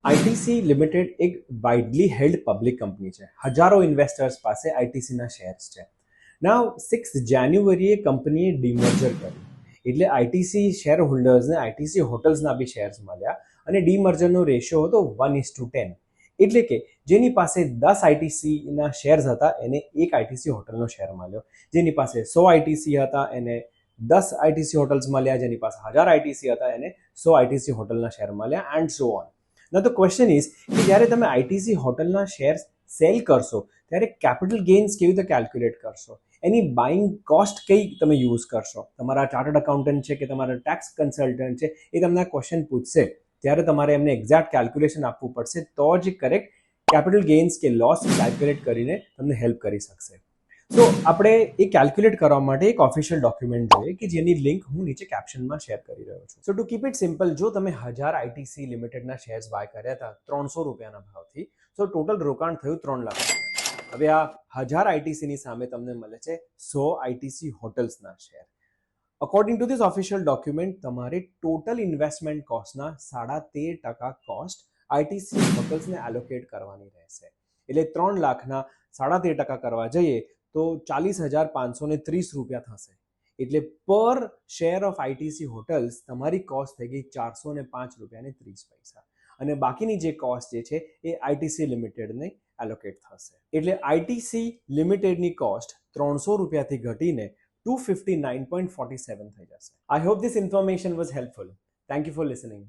ITC limited એક widely held public company છે. હજારો ઇન્વેસ્ટર્સ પાસે આઈટીસીના શેર્સ છે. નાવ 6 જાન્યુઆરીએ કંપનીએ ડીમર્જર કર્યું, એટલે આઈટીસી શેર હોલ્ડર્સને આઈટીસી હોટલ્સના બી શેર્સ મળ્યા અને ડીમર્જરનો રેશિયો હતો 1:10. એટલે કે જેની પાસે 10 આઈટીસીના શેર્સ હતા એને એક આઈટીસી હોટલનો શેર મળ્યો, જેની પાસે 100 આઈટીસી હતા એને 10 આઈટીસી હોટલ્સ મળ્યા, જેની પાસે 1000 આઈટીસી હતા એને 100 આઈટીસી હોટલના શેર મળ્યા and so on. Now the question is કે જ્યારે તમે આઈટીસી હોટલના શેર્સ સેલ કરશો ત્યારે કેપિટલ ગેઇન્સ કેવી રીતે કેલ્ક્યુલેટ કરશો, એની બાઇંગ કોસ્ટ કઈ તમે યુઝ કરશો. તમારા ચાર્ટર્ડ અકાઉન્ટન્ટ છે કે તમારા ટેક્સ કન્સલ્ટન્ટ છે એ તમને આ ક્વેશ્ચન પૂછશે ત્યારે તમારે એમને એક્ઝેક્ટ કેલ્ક્યુલેશન આપવું પડશે, તો જ કરેક્ટ કેપિટલ ગેઇન્સ કે લોસ કેલ્ક્યુલેટ કરીને તમને હેલ્પ કરી શકશે. તો આપણે એ કેલ્ક્યુલેટ કરવા માટે એક ઓફિશિયલ ડોક્યુમેન્ટ જોઈએ કે જેની લિંક હું નીચે કેપ્શનમાં શેર કરી રહ્યો છું. સો ટુ કીપ ઇટ સિમ્પલ, જો તમે 1000 આઈટીસી લિમિટેડના શેર્સ બાય કર્યા હતા 300 રૂપિયાના ભાવથી, તો ટોટલ રોકાણ થયું 3 લાખ રૂપિયા. હવે આ 1000 આઈટીસીની સામે તમને મળે છે 100 આઈટીસી હોટલ્સના શેર. According to this official document તમારે ટોટલ ઇન્વેસ્ટમેન્ટ કોસ્ટના 13.5% કોસ્ટ આઈટીસી હોટલ્સને એલોકેટ કરવાની રહેશે. એટલે 3 લાખના 13.5% કરવા જઈએ તો 40,530 રૂપિયા થશે. એટલે પર શેર ઓફ આઈટીસી હોટલ્સ તમારી કોસ્ટ થઈ ગઈ 405 રૂપિયા ને 30 પૈસા, અને બાકીની જે કોસ્ટ જે છે એ આઈટીસી લિમિટેડને એલોકેટ થશે. એટલે આઈટીસી લિમિટેડની કોસ્ટ 300 રૂપિયાથી ઘટીને 259.47 થઈ જશે. I hope this information was helpful. Thank you for listening.